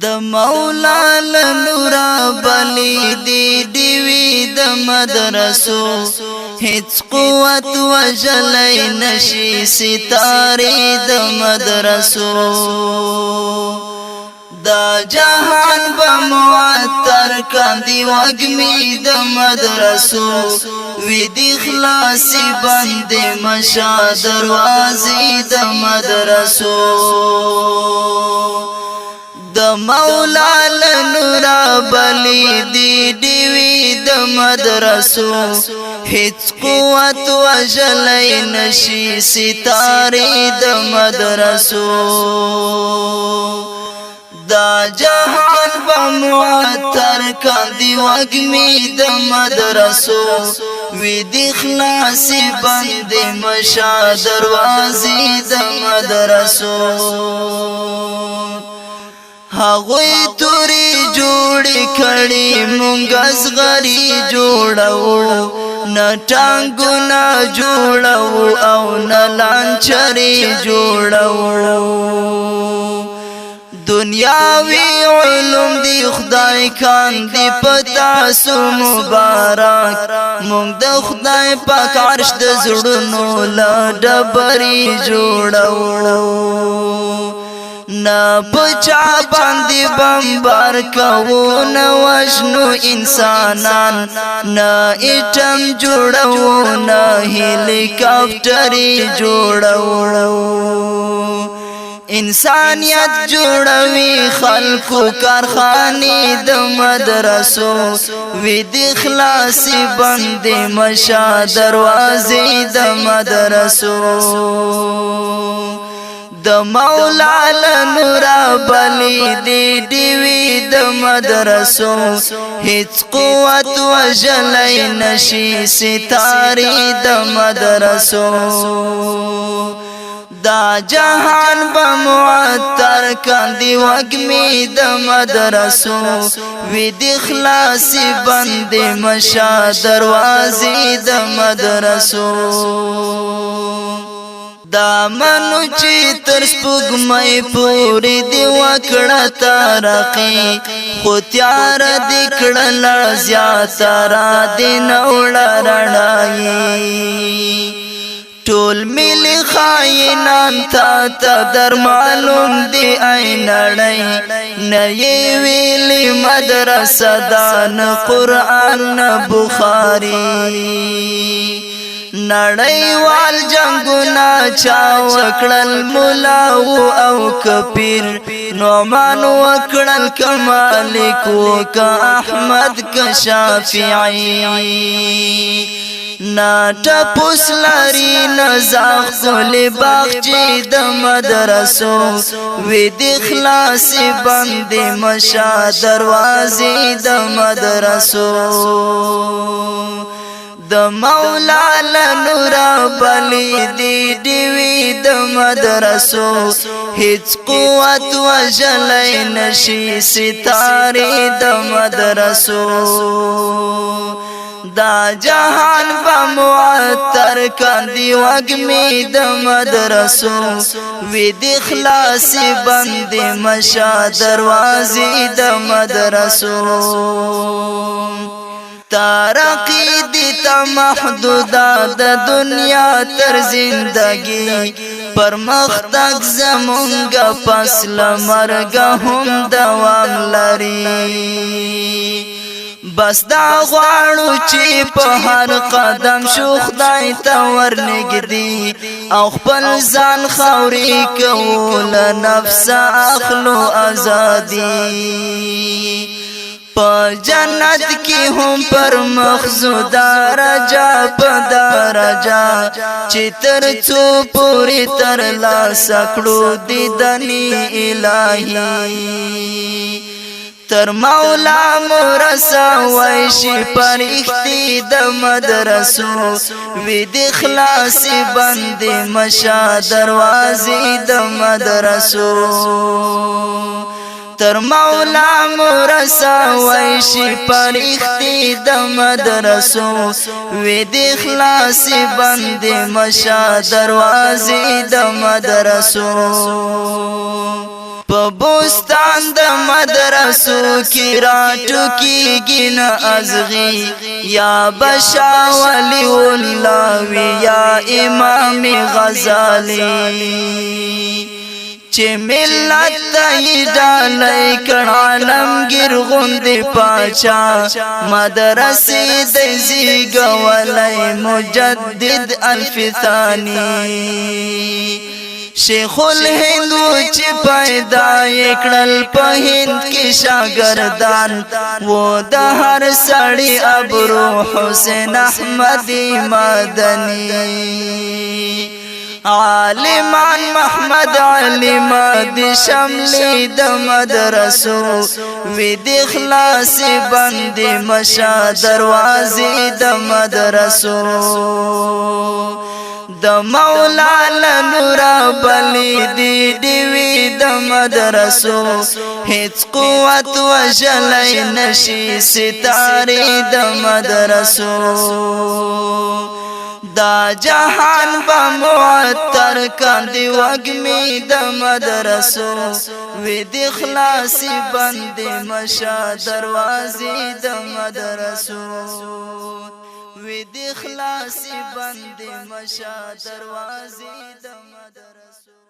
د مولا لنورا بلی دی وی د مدرسو هیڅ قوت وجلای نشي ستاره د مدرسو دا جهان بمعطر کاندی وگمی د مدرسو وی دی خلاصی بند مشا دروازی د مدرسو د مولا لنورا بلی دی وی د مدرسو هیڅ قوت وجلای نشي ستاره د مدرسو دا جهان بمعطر کاندی وگمی د مدرسو وی دی خلاصی بند مشا دروازی د مدرسو هغوی توری جوړی کړي مونږ غری جوړو نه ټانګو نه جوړو او نه لانچري جوړو دنیاوی علوم دی خدای کان دی پتا سو مبارک مونږ د خدای پاک عرش د زړونو لا ډبري جوړو نا پچا باندې بمبار کوو نا وجنو انسانان نا ایټم جوړو نا هلیکاپټري جوړو انسانیت جوړوي خلقو کارخانه د مدرسو وی د خلاصي بند مشا دروازې د مدرسو د مولا لنورا بلی دی وی د مدرسو هیڅ قوت وجلای نشي ستاره د مدرسو دا جهان بمعطر کاندی وگمی د مدرسو وی د خلاصی بند مشا دروازی د مدرسو دا منو چی تر سپوږمۍ پوری دی وکړه ترقی خو تیار دی کړه زیاتره دی نوړه رڼایي ټول ملي خاینان تا در معلوم دی عینړی نه ویلی مدرسه دان قرآن نه بخاری نړیوال جنگونه چا وکړل مولاو او کپیر نعمان وکړل کمالک وکا احمد کا شافعی نا ټپوس لري نزاغ کول باغچې د مدرسو وی د خلاصي بند مشا دروازې د مدرسو د مولا لنورا بلی دی وی د مدرسو هیڅ قوت وجلای نشي ستاره د مدرسو دا جهان بمعطر کاندی وگمی د مدرسو وی د خلاصی بند مشا دروازی د مدرسو ترقی دیتا محدودا د دنیا تر زندگی پر مختق زمونگا پس لمرگ هم دوام لري بس دا غواړو چې په هر قدم شو خدای ته ورنږدې او خپل ځان خاورې کوو له نفس اخلو ازادي په جنت کې هم پر مخزو درجه په درجه چې تر څو پورې تر لاسه کړو دیدنې الهي تر مولا مرسا ویشی پرختی د مدرسو وی د خلاصی بند مشا دروازی د مدرسو تر مولا مرسا ویشی پرختی د مدرسو وی د خلاصی بند مشا دروازی د مدرسو په بوستان د مدرسو کی راټو کیږي نه ازغي یا بشا ولی الله وی یا امام غزالی چې ملت دای ډالای کړه عالمگیر غوندې پاچا مدرسې د زیږولای مجدد الف ثانی شیخ الهند چې پیدا کړل په هند کې شاګردان و د هر سړی ابرو حسین احمد مدني عالمان محمد علم د شملې د مدرسو وی د اخلاص بند مشا دروازې د مدرسو د مولا لنور بلی دی وی د مدرسو هیڅ قوت وجلای نشي ستاره د مدرسو دا جهان با معطر کاندی وگمی د مدرسو وی د اخلاصی بند مشا دروازی د مدرسو وی د اخلاصی بند مشا دروازی د مدرسو